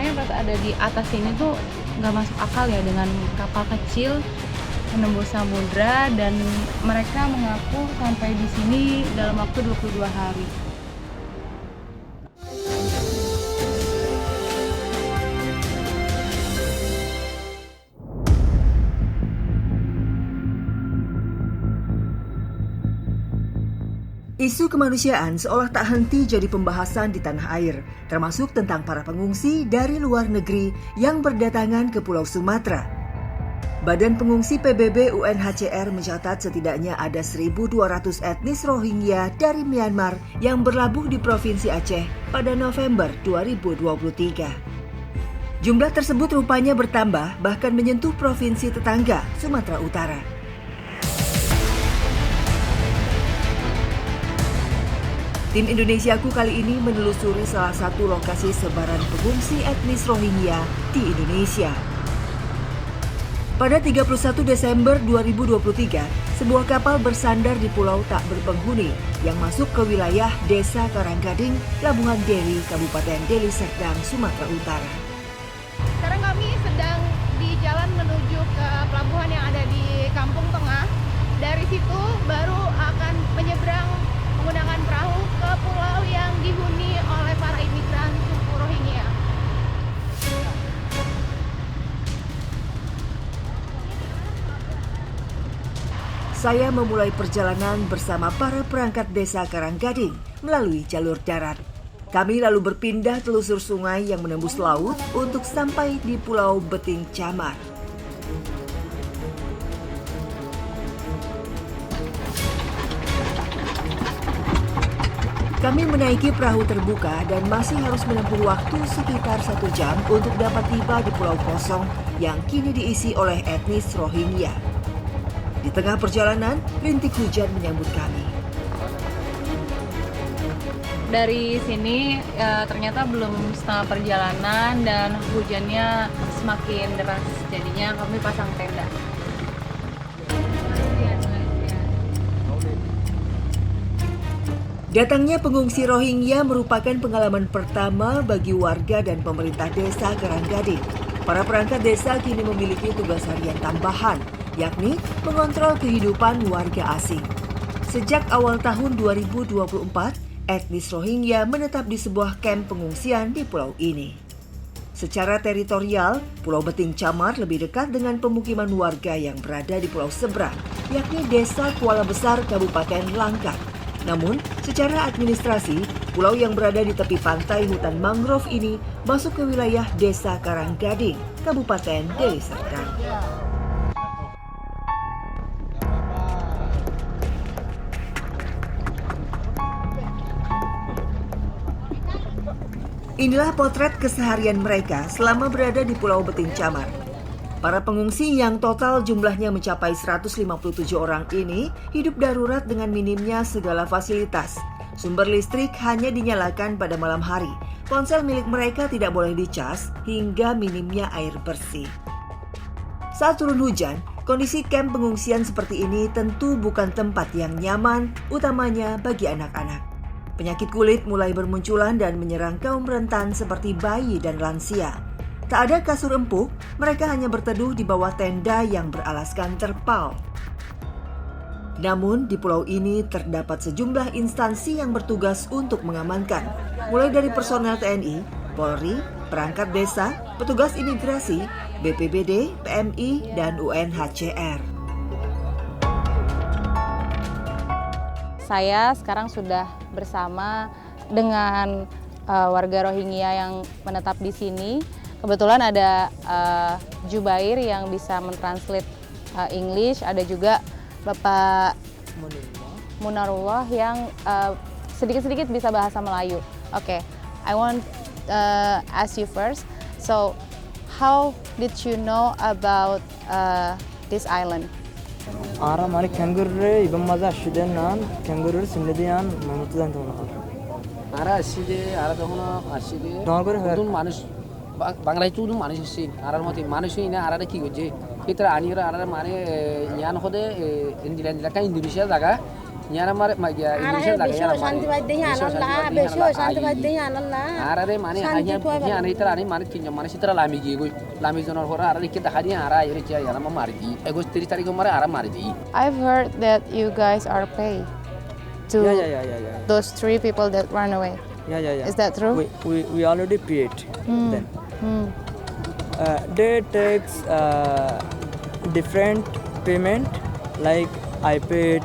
sebenarnya pas ada di atas ini tuh nggak masuk akal ya dengan kapal kecil menembus samudra dan mereka mengaku sampai di sini dalam waktu 22 hari. Isu kemanusiaan seolah tak henti jadi pembahasan di tanah air, termasuk tentang para pengungsi dari luar negeri yang berdatangan ke Pulau Sumatera. Badan Pengungsi PBB UNHCR mencatat setidaknya ada 1.200 etnis Rohingya dari Myanmar yang berlabuh di Provinsi Aceh pada November 2023. Jumlah tersebut rupanya bertambah bahkan menyentuh provinsi tetangga Sumatera Utara. Tim Indonesiaku kali ini menelusuri salah satu lokasi sebaran pengungsi etnis Rohingya di Indonesia. Pada 31 Desember 2023, sebuah kapal bersandar di pulau tak berpenghuni yang masuk ke wilayah Desa Karanggading, Labuhan Deli, Kabupaten Deli Serdang, Sumatera Utara. Sekarang kami sedang di jalan menuju ke pelabuhan yang ada di Kampung Tengah. Dari situ baru akan menyeberang menggunakan perahu ke pulau yang dihuni oleh para imigran suku Rohingya. Saya memulai perjalanan bersama para perangkat desa Karanggading melalui jalur darat. Kami lalu berpindah telusur sungai yang menembus laut untuk sampai di Pulau Beting Camar. Kami menaiki perahu terbuka dan masih harus menempuh waktu sekitar 1 jam untuk dapat tiba di pulau kosong yang kini diisi oleh etnis Rohingya. Di tengah perjalanan, rintik hujan menyambut kami. Dari sini ternyata belum setengah perjalanan dan hujannya semakin deras, jadinya kami pasang tenda. Datangnya pengungsi Rohingya merupakan pengalaman pertama bagi warga dan pemerintah desa Karanggading. Para perangkat desa kini memiliki tugas harian tambahan, yakni mengontrol kehidupan warga asing. Sejak awal tahun 2024, etnis Rohingya menetap di sebuah kamp pengungsian di pulau ini. Secara teritorial, Pulau Beting Camar lebih dekat dengan pemukiman warga yang berada di pulau seberang, yakni Desa Kuala Besar, Kabupaten Langkat. Namun, secara administrasi, pulau yang berada di tepi pantai hutan mangrove ini masuk ke wilayah Desa Karanggading, Kabupaten Deli Serdang. Inilah potret keseharian mereka selama berada di Pulau Beting Camar. Para pengungsi yang total jumlahnya mencapai 157 orang ini hidup darurat dengan minimnya segala fasilitas. Sumber listrik hanya dinyalakan pada malam hari. Ponsel milik mereka tidak boleh dicas hingga minimnya air bersih. Saat turun hujan, kondisi kamp pengungsian seperti ini tentu bukan tempat yang nyaman, utamanya bagi anak-anak. Penyakit kulit mulai bermunculan dan menyerang kaum rentan seperti bayi dan lansia. Tak ada kasur empuk, mereka hanya berteduh di bawah tenda yang beralaskan terpal. Namun di pulau ini terdapat sejumlah instansi yang bertugas untuk mengamankan, mulai dari personel TNI, Polri, perangkat desa, petugas imigrasi, BPBD, PMI, dan UNHCR. Saya sekarang sudah bersama dengan warga Rohingya yang menetap di sini. Kebetulan ada Jubair yang bisa mentranslate English, ada juga Bapak Munarullah yang sedikit-sedikit bisa bahasa Melayu. Okay, I want ask you first. So, how did you know about this island? Ara mari kengurre ibn maza shidenan kengurre sindiyan mamutlan tono. Ara aside ara tono aside. Nagore udun manush বাংলায় তো udun manush sin arar moti manush ina arara ki goje. Kitra anira arara mane yan khode Indonesia jaga Nyara mare magia Indonesia Arah lagi besok nyara santi mare. wadenya Allah, besok santi wadenya Allah. Arare mane hanya nyara itara ni mane kinyo mane sitra lami gi goi. Lami zonor hora arare kita hanya ara iri cia yana mari di. Ego tiri tari ko mare ara mari di. I've heard that you guys are paid to Yeah. those 3 people that run away. Yeah. Is that true? We already paid them. They takes different payment. Like I paid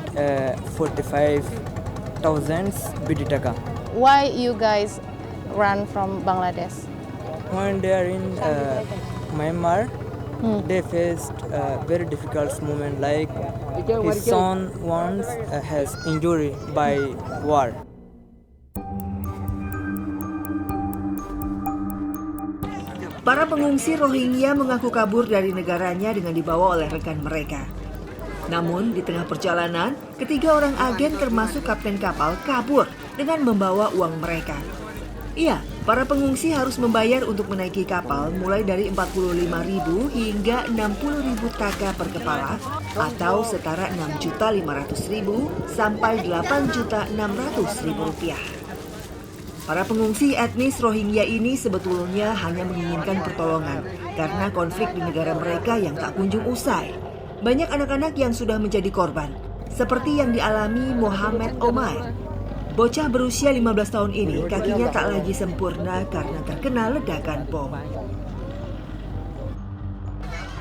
45,000 BD taka. Why you guys run from Bangladesh? When they are in Myanmar, they faced a very difficult moment. Like his son once has injury by war. Para pengungsi Rohingya mengaku kabur dari negaranya dengan dibawa oleh rekan mereka. Namun, di tengah perjalanan, ketiga orang agen termasuk kapten kapal kabur dengan membawa uang mereka. Iya, para pengungsi harus membayar untuk menaiki kapal mulai dari 45.000 hingga 60.000 taka per kepala atau setara 6.500.000 sampai 8.600.000 rupiah. Para pengungsi etnis Rohingya ini sebetulnya hanya menginginkan pertolongan karena konflik di negara mereka yang tak kunjung usai. Banyak anak-anak yang sudah menjadi korban, seperti yang dialami Muhammad Omar. Bocah berusia 15 tahun ini kakinya tak lagi sempurna karena terkena ledakan bom.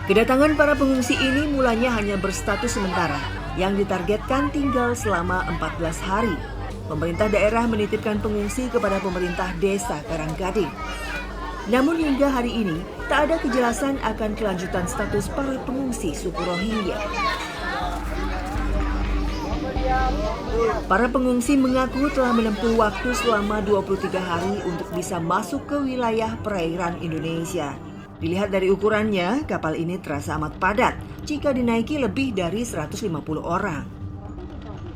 Kedatangan para pengungsi ini mulanya hanya berstatus sementara yang ditargetkan tinggal selama 14 hari. Pemerintah daerah menitipkan pengungsi kepada pemerintah desa Karanggading. Namun hingga hari ini, tak ada kejelasan akan kelanjutan status para pengungsi suku Rohingya. Para pengungsi mengaku telah menempuh waktu selama 23 hari untuk bisa masuk ke wilayah perairan Indonesia. Dilihat dari ukurannya, kapal ini terasa amat padat jika dinaiki lebih dari 150 orang.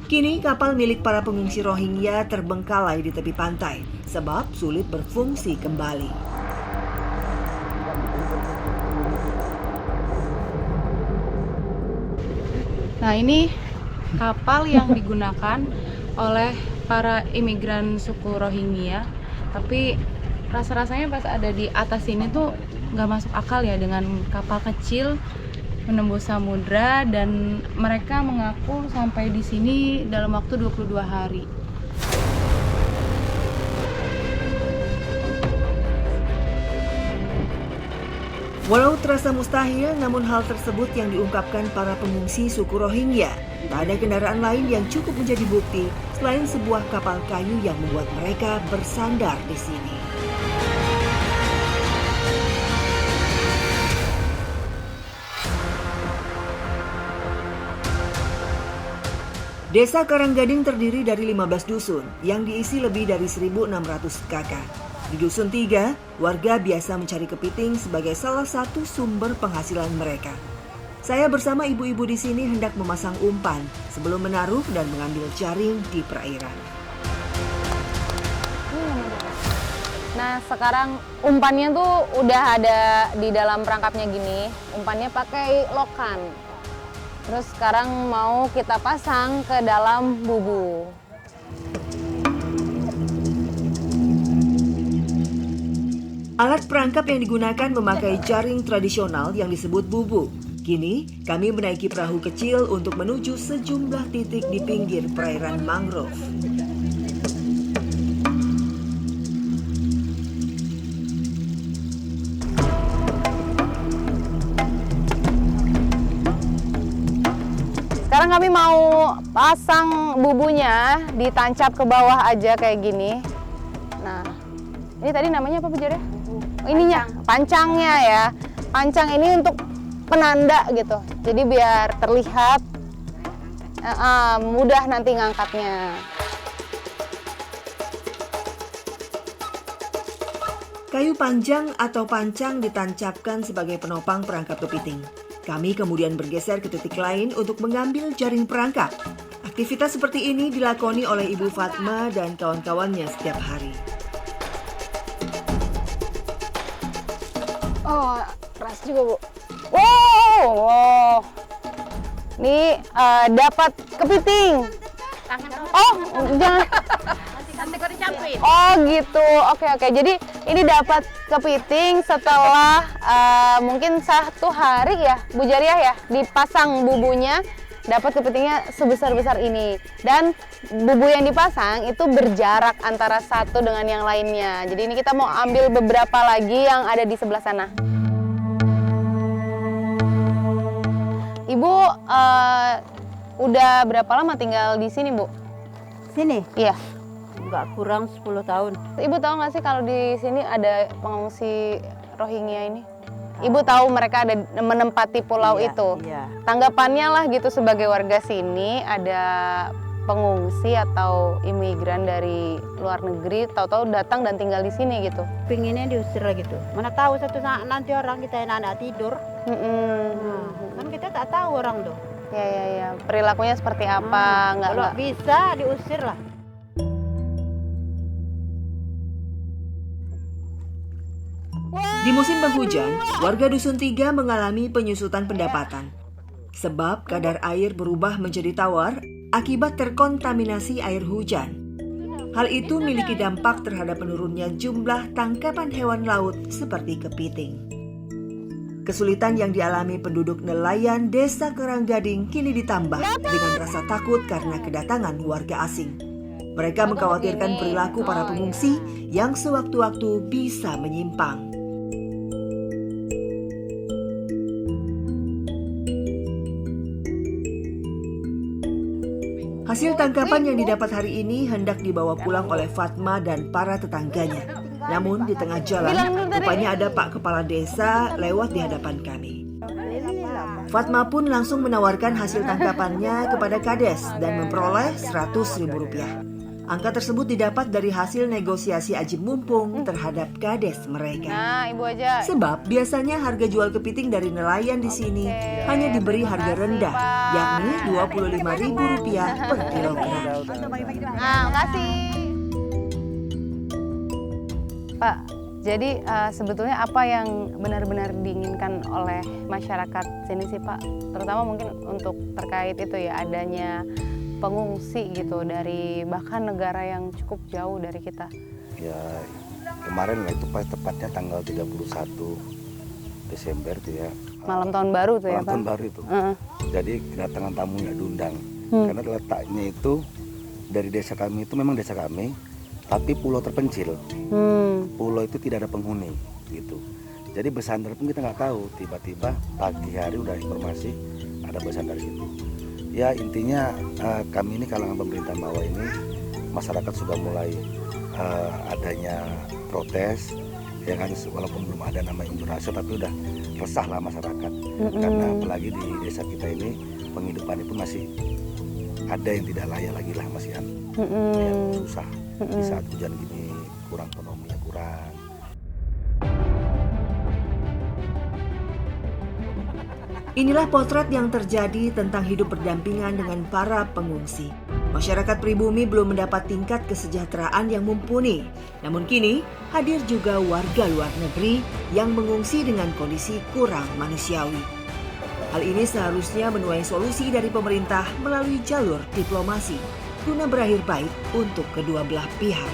Kini kapal milik para pengungsi Rohingya terbengkalai di tepi pantai sebab sulit berfungsi kembali. Nah, ini kapal yang digunakan oleh para imigran suku Rohingya. Tapi rasa-rasanya pas ada di atas sini tuh nggak masuk akal ya, dengan kapal kecil menembus samudra, dan mereka mengaku sampai di sini dalam waktu 22 hari. Walau terasa mustahil, namun hal tersebut yang diungkapkan para pengungsi suku Rohingya. Tak ada kendaraan lain yang cukup menjadi bukti selain sebuah kapal kayu yang membuat mereka bersandar di sini. Desa Karanggading terdiri dari 15 dusun yang diisi lebih dari 1.600 kakak. Di Dusun 3, warga biasa mencari kepiting sebagai salah satu sumber penghasilan mereka. Saya bersama ibu-ibu di sini hendak memasang umpan sebelum menaruh dan mengambil jaring di perairan. Nah, sekarang umpannya tuh udah ada di dalam perangkapnya gini. Umpannya pakai lokan. Terus sekarang mau kita pasang ke dalam bubu. Alat perangkap yang digunakan memakai jaring tradisional yang disebut bubu. Kini, kami menaiki perahu kecil untuk menuju sejumlah titik di pinggir perairan mangrove. Sekarang kami mau pasang bubunya, ditancap ke bawah aja kayak gini. Nah, ini tadi namanya apa Bu Jore? Oh, ininya, pancangnya ya. Pancang ini untuk penanda gitu. Jadi biar terlihat mudah nanti ngangkatnya. Kayu panjang atau pancang ditancapkan sebagai penopang perangkap kepiting. Kami kemudian bergeser ke titik lain untuk mengambil jaring perangkap. Aktivitas seperti ini dilakoni oleh Ibu Fatma dan kawan-kawannya setiap hari. Oh, keras juga Bu. Wow. Ini dapat kepiting. Oh, jangan. Oh gitu, oke. Jadi ini dapat kepiting setelah mungkin 1 hari ya, Bu Jariah ya, dipasang bubunya, dapat kepitingnya sebesar-besar ini. Dan bubu yang dipasang itu berjarak antara satu dengan yang lainnya. Jadi ini kita mau ambil beberapa lagi yang ada di sebelah sana. Ibu udah berapa lama tinggal di sini, Bu? Sini? Iya. Nggak kurang 10 tahun. Ibu tahu nggak sih kalau di sini ada pengungsi Rohingya ini? Ibu tahu mereka ada menempati pulau itu. Iya. Tanggapannya lah gitu sebagai warga sini, ada pengungsi atau imigran dari luar negeri tahu-tahu datang dan tinggal di sini gitu. Pinginnya diusir lah gitu. Mana tahu satu saat nanti orang kita enak tidur. Kan kita tak tahu orang tuh. Ya. Perilakunya seperti apa? Kalau bisa diusir lah. Di musim penghujan, warga Dusun 3 mengalami penyusutan pendapatan. Sebab kadar air berubah menjadi tawar akibat terkontaminasi air hujan. Hal itu memiliki dampak terhadap menurunnya jumlah tangkapan hewan laut seperti kepiting. Kesulitan yang dialami penduduk nelayan Desa Keranggading kini ditambah dengan rasa takut karena kedatangan warga asing. Mereka mengkhawatirkan perilaku para pengungsi yang sewaktu-waktu bisa menyimpang. Hasil tangkapan yang didapat hari ini hendak dibawa pulang oleh Fatma dan para tetangganya. Namun di tengah jalan, rupanya ada Pak Kepala Desa lewat di hadapan kami. Fatma pun langsung menawarkan hasil tangkapannya kepada Kades dan memperoleh Rp100.000. Angka tersebut didapat dari hasil negosiasi aji mumpung terhadap Kades mereka. Nah, Ibu aja. Sebab biasanya harga jual kepiting dari nelayan di sini hanya diberi harga rendah, yakni Rp25.000 per kilogram. Nah, makasih. Pak, jadi sebetulnya apa yang benar-benar diinginkan oleh masyarakat sini sih Pak? Terutama mungkin untuk terkait itu ya, adanya pengungsi gitu dari bahkan negara yang cukup jauh dari kita. Ya kemarin itu pas tepatnya tanggal 31 Desember tuh ya. Malam tahun baru tuh ya Pak? Malam tahun baru itu. Jadi kedatangan tamunya diundang. Karena letaknya itu dari desa kami itu memang desa kami, tapi pulau terpencil. Pulau itu tidak ada penghuni gitu. Jadi bersandar pun kita nggak tahu. Tiba-tiba pagi hari udah informasi ada bersandar situ. Ya intinya kami ini kalangan pemerintah bawah ini, masyarakat sudah mulai adanya protes, ya kan, walaupun belum ada nama unjuk rasa tapi udah resah lah masyarakat. Karena apalagi di desa kita ini penghidupan itu masih ada yang tidak layak lagi lah, masih yang susah. Di saat hujan gini kurang ekonominya kurang. Inilah potret yang terjadi tentang hidup berdampingan dengan para pengungsi. Masyarakat pribumi belum mendapat tingkat kesejahteraan yang mumpuni. Namun kini hadir juga warga luar negeri yang mengungsi dengan kondisi kurang manusiawi. Hal ini seharusnya menuai solusi dari pemerintah melalui jalur diplomasi guna berakhir baik untuk kedua belah pihak.